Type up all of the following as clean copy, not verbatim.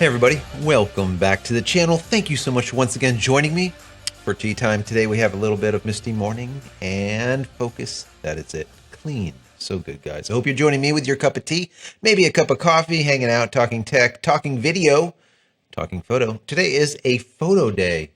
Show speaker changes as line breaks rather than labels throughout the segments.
Hey everybody, welcome back to the channel. Thank you so much for once again joining me for tea time. Today we have a little bit of misty morning and focus. That is it. Clean. So good, guys. I hope you're joining me with your cup of tea, maybe a cup of coffee, hanging out, talking tech, talking video, talking photo. Today is a photo day.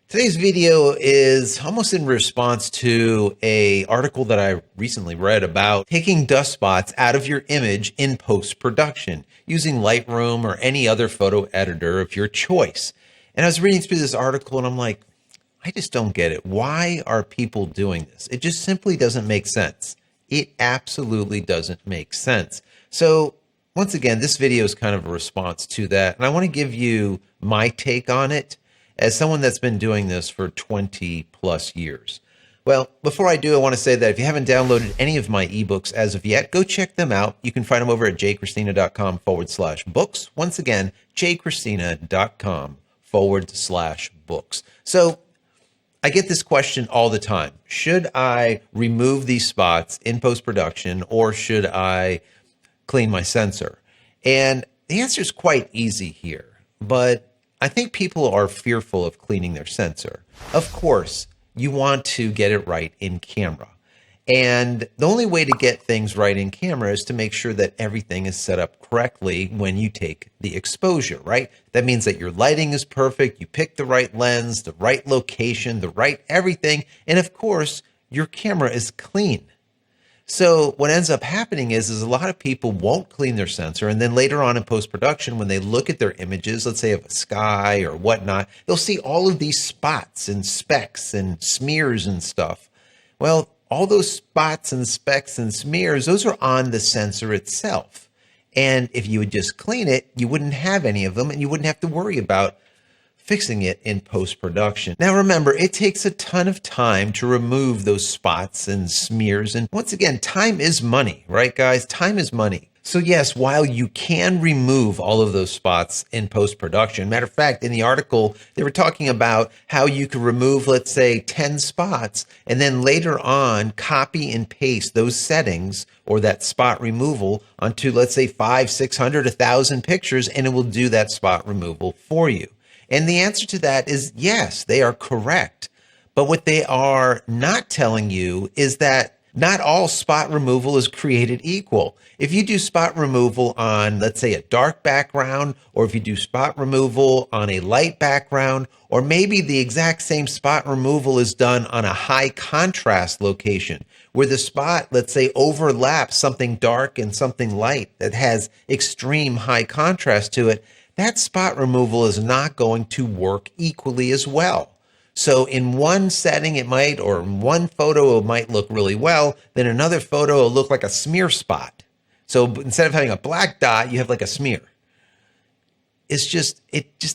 Today's video is almost in response to an article that I recently read about taking dust spots out of your image in post-production using Lightroom or any other photo editor of your choice. And I was reading through this article and I'm like, I just don't get it. Why are people doing this? It just simply doesn't make sense. It absolutely doesn't make sense. So once again, this video is kind of a response to that. And I want to give you my take on it as someone that's been doing this for 20 plus years. Well, before I do, I want to say that if you haven't downloaded any of my ebooks as of yet, go check them out. You can find them over at JCristina.com/books. Once again, JCristina.com/books. So I get this question all the time. Should I remove these spots in post-production or should I clean my sensor? And the answer is quite easy here, but I think people are fearful of cleaning their sensor. Of course, you want to get it right in camera. And the only way to get things right in camera is to make sure that everything is set up correctly when you take the exposure, right? That means that your lighting is perfect, you pick the right lens, the right location, the right everything, and of course, your camera is clean. So what ends up happening is a lot of people won't clean their sensor, and then later on in post-production, when they look at their images, let's say of a sky or whatnot, they'll see all of these spots and specks and smears and stuff. Well, all those spots and specks and smears, those are on the sensor itself. And if you would just clean it, you wouldn't have any of them, and you wouldn't have to worry about fixing it in post-production. Now remember, it takes a ton of time to remove those spots and smears. And once again, time is money, right guys? Time is money. So yes, while you can remove all of those spots in post-production, matter of fact, in the article, they were talking about how you could remove, let's say, 10 spots, and then later on, copy and paste those settings or that spot removal onto, let's say, 500, 600, 1,000 pictures, and it will do that spot removal for you. And the answer to that is yes, they are correct. But what they are not telling you is that not all spot removal is created equal. If you do spot removal on, let's say, a dark background, or if you do spot removal on a light background, or maybe the exact same spot removal is done on a high contrast location, where the spot, let's say, overlaps something dark and something light that has extreme high contrast to it, that spot removal is not going to work equally as well. So in one setting it might, or in one photo it might look really well, then another photo will look like a smear spot. So instead of having a black dot, you have like a smear. It just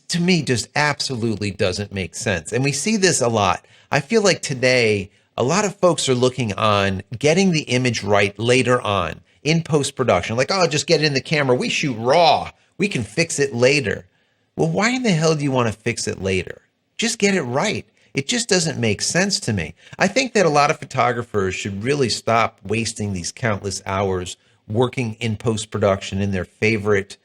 to me just absolutely doesn't make sense. And we see this a lot. I feel like today a lot of folks are looking on getting the image right later on in post-production. Like, oh, just get it in the camera. We shoot raw. We can fix it later. Well, why in the hell do you want to fix it later? Just get it right. It just doesn't make sense to me. I think that a lot of photographers should really stop wasting these countless hours working in post-production in their favorite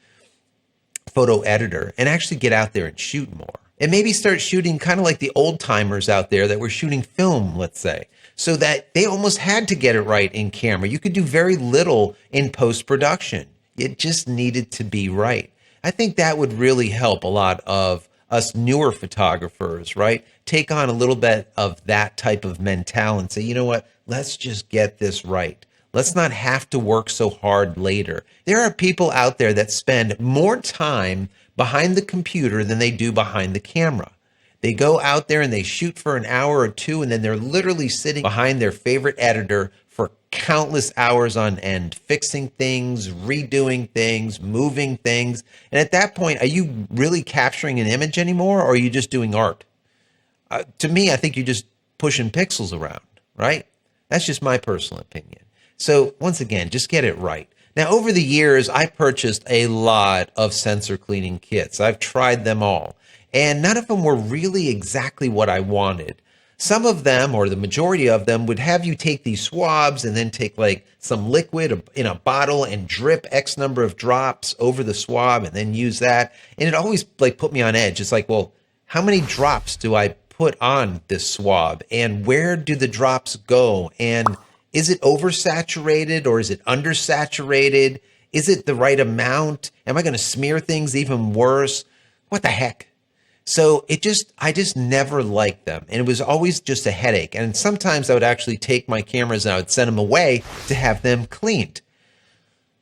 photo editor and actually get out there and shoot more. And maybe start shooting kind of like the old timers out there that were shooting film, let's say, so that they almost had to get it right in camera. You could do very little in post-production. It just needed to be right. I think that would really help a lot of us newer photographers, right? Take on a little bit of that type of mentality and say, you know what, let's just get this right. Let's not have to work so hard later. There are people out there that spend more time behind the computer than they do behind the camera. They go out there and they shoot for an hour or two, and then they're literally sitting behind their favorite editor for countless hours on end, fixing things, redoing things, moving things. And at that point, are you really capturing an image anymore, or are you just doing art? To me, I think you're just pushing pixels around, right? That's just my personal opinion. So once again, just get it right. Now, over the years, I purchased a lot of sensor cleaning kits. I've tried them all, and none of them were really exactly what I wanted. Some of them, or the majority of them, would have you take these swabs and then take like some liquid in a bottle and drip X number of drops over the swab and then use that. And it always like put me on edge. It's like, well, how many drops do I put on this swab, and where do the drops go? And is it oversaturated or is it undersaturated? Is it the right amount? Am I going to smear things even worse? What the heck? So I just never liked them. And it was always just a headache. And sometimes I would actually take my cameras and I would send them away to have them cleaned.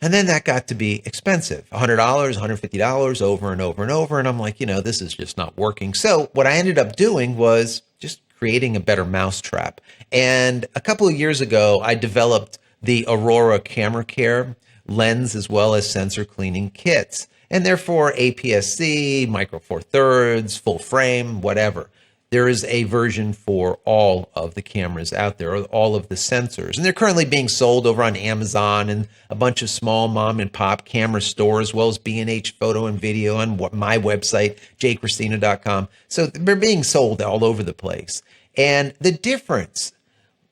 And then that got to be expensive, $100, $150 over and over and over. And I'm like, this is just not working. So what I ended up doing was just creating a better mousetrap. And a couple of years ago, I developed the Aurora Camera Care lens as well as sensor cleaning kits. And therefore APS-C, micro four thirds, full frame, whatever. There is a version for all of the cameras out there, or all of the sensors. And they're currently being sold over on Amazon and a bunch of small mom and pop camera stores, as well as B&H Photo and Video on my website, JCristina.com. So they're being sold all over the place. And the difference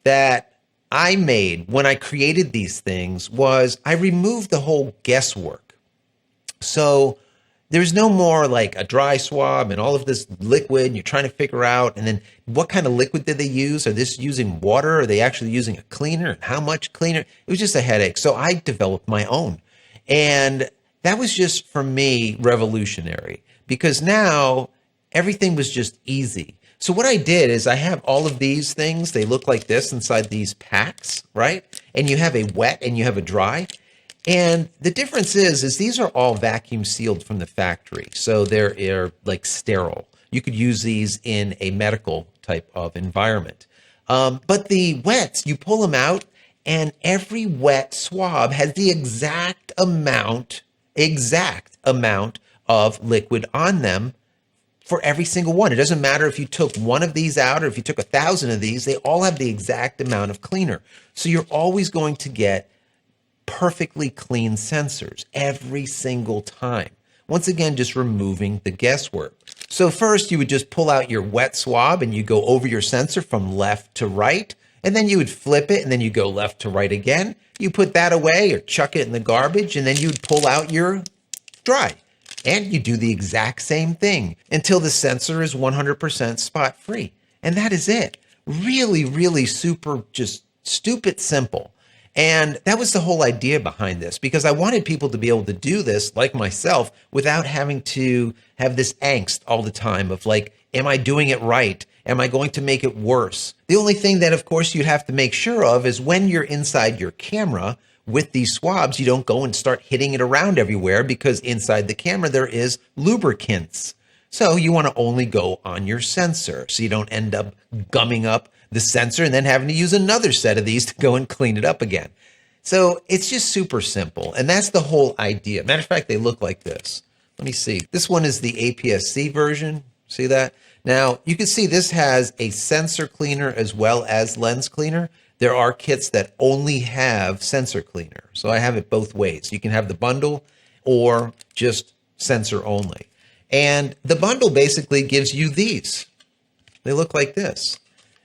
that I made when I created these things was I removed the whole guesswork. So there's no more like a dry swab and all of this liquid and you're trying to figure out, and then what kind of liquid did they use? Are they using water? Are they actually using a cleaner? And how much cleaner? It was just a headache. So I developed my own. And that was just, for me, revolutionary, because now everything was just easy. So what I did is I have all of these things. They look like this inside these packs, right? And you have a wet and you have a dry. And the difference is these are all vacuum sealed from the factory. So they're like sterile. You could use these in a medical type of environment. But the wets, you pull them out and every wet swab has the exact amount of liquid on them for every single one. It doesn't matter if you took one of these out or if you took 1,000 of these, they all have the exact amount of cleaner. So you're always going to get perfectly clean sensors every single time. Once again, just removing the guesswork. So first you would just pull out your wet swab and you go over your sensor from left to right, and then you would flip it and then you go left to right again. You put that away or chuck it in the garbage, and then you'd pull out your dry. And you do the exact same thing until the sensor is 100% spot free. And that is it. Really, really super, just stupid simple. And that was the whole idea behind this, because I wanted people to be able to do this like myself without having to have this angst all the time of like, am I doing it right? Am I going to make it worse? The only thing that, of course, you'd have to make sure of is when you're inside your camera with these swabs, you don't go and start hitting it around everywhere, because inside the camera there is lubricants. So you want to only go on your sensor so you don't end up gumming up the sensor and then having to use another set of these to go and clean it up again. So it's just super simple. And that's the whole idea. Matter of fact, they look like this. Let me see. This one is the APS-C version. See that? Now you can see this has a sensor cleaner as well as lens cleaner. There are kits that only have sensor cleaner. So I have it both ways. You can have the bundle or just sensor only. And the bundle basically gives you these. They look like this.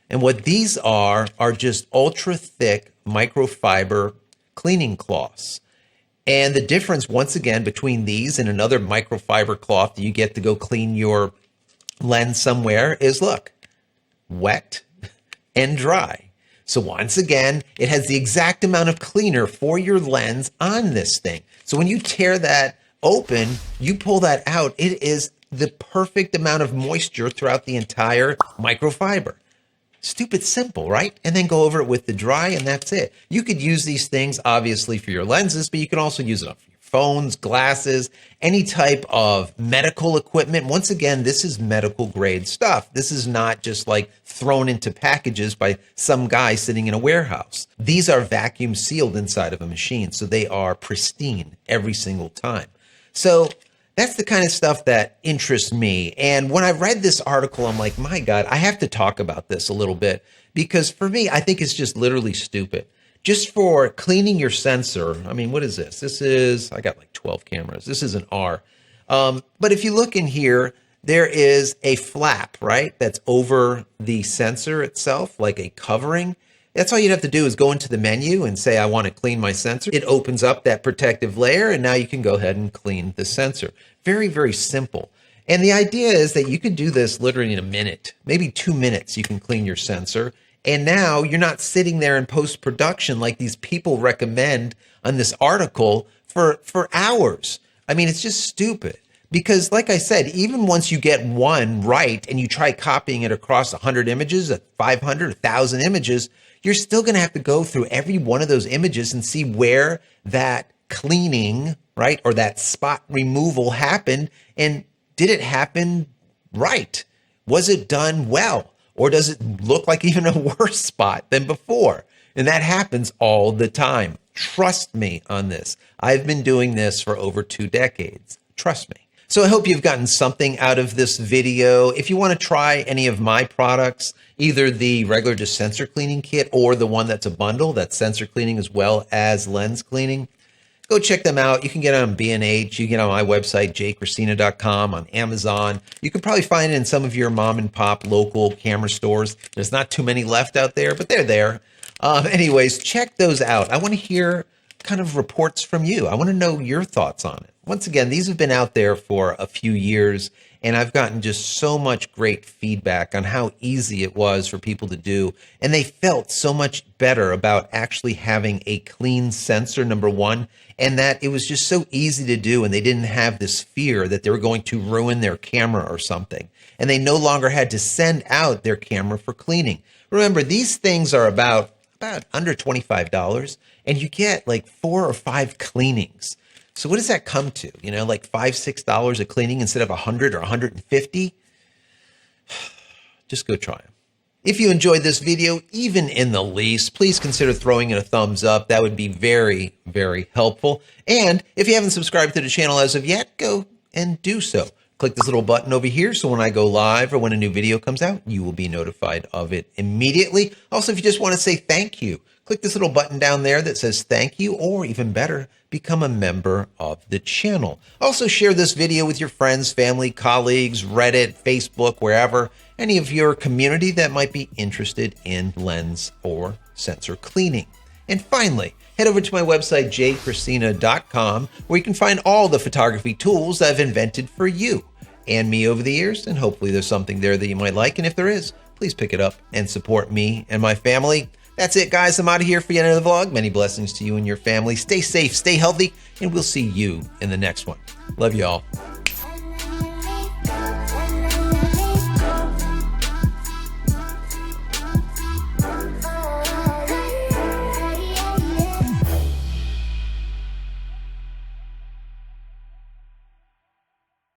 And what these are just ultra thick microfiber cleaning cloths. And the difference, once again, between these and another microfiber cloth that you get to go clean your lens somewhere is, look, wet and dry. So once again, it has the exact amount of cleaner for your lens on this thing. So when you tear that open, you pull that out, it is the perfect amount of moisture throughout the entire microfiber. Stupid simple, right? And then go over it with the dry, and that's it. You could use these things, obviously, for your lenses, but you can also use it on your phones, glasses, any type of medical equipment. Once again, this is medical grade stuff. This is not just like thrown into packages by some guy sitting in a warehouse. These are vacuum sealed inside of a machine, so they are pristine every single time. So that's the kind of stuff that interests me. And when I read this article, I'm like, my God, I have to talk about this a little bit, because for me, I think it's just literally stupid. Just for cleaning your sensor. I mean, what is this? This is, I got like 12 cameras. This is an R. But if you look in here, there is a flap, right? That's over the sensor itself, like a covering. That's all you'd have to do is go into the menu and say, I want to clean my sensor. It opens up that protective layer, and now you can go ahead and clean the sensor. Very, very simple. And the idea is that you can do this literally in a minute, maybe 2 minutes, you can clean your sensor. And now you're not sitting there in post-production like these people recommend on this article for hours. I mean, it's just stupid. Because like I said, even once you get one right and you try copying it across 100 images, 500, 1,000 images, you're still going to have to go through every one of those images and see where that cleaning, right, or that spot removal happened. And did it happen right? Was it done well? Or does it look like even a worse spot than before? And that happens all the time. Trust me on this. I've been doing this for over 2 decades. Trust me. So I hope you've gotten something out of this video. If you want to try any of my products, either the regular just sensor cleaning kit or the one that's a bundle, that's sensor cleaning as well as lens cleaning, go check them out. You can get it on B&H. You can get it on my website, JCristina.com, on Amazon. You can probably find it in some of your mom and pop local camera stores. There's not too many left out there, but they're there. Anyways, check those out. I want to hear kind of reports from you. I want to know your thoughts on it. Once again, these have been out there for a few years, and I've gotten just so much great feedback on how easy it was for people to do. And they felt so much better about actually having a clean sensor, number one, and that it was just so easy to do, and they didn't have this fear that they were going to ruin their camera or something. And they no longer had to send out their camera for cleaning. Remember, these things are about under $25, and you get like 4 or 5 cleanings. So what does that come to? You know, like $5, $6 a cleaning instead of 100 or 150? Just go try them. If you enjoyed this video, even in the least, please consider throwing it a thumbs up. That would be very, very helpful. And if you haven't subscribed to the channel as of yet, go and do so. Click this little button over here so when I go live or when a new video comes out, you will be notified of it immediately. Also, if you just want to say thank you, click this little button down there that says thank you, or even better, become a member of the channel. Also, share this video with your friends, family, colleagues, Reddit, Facebook, wherever, any of your community that might be interested in lens or sensor cleaning. And finally, head over to my website, JCristina.com, where you can find all the photography tools I've invented for you and me over the years, and hopefully there's something there that you might like, and if there is, please pick it up and support me and my family. That's it, guys. I'm out of here for yet another vlog. Many blessings to you and your family. Stay safe, stay healthy, and we'll see you in the next one. Love you all.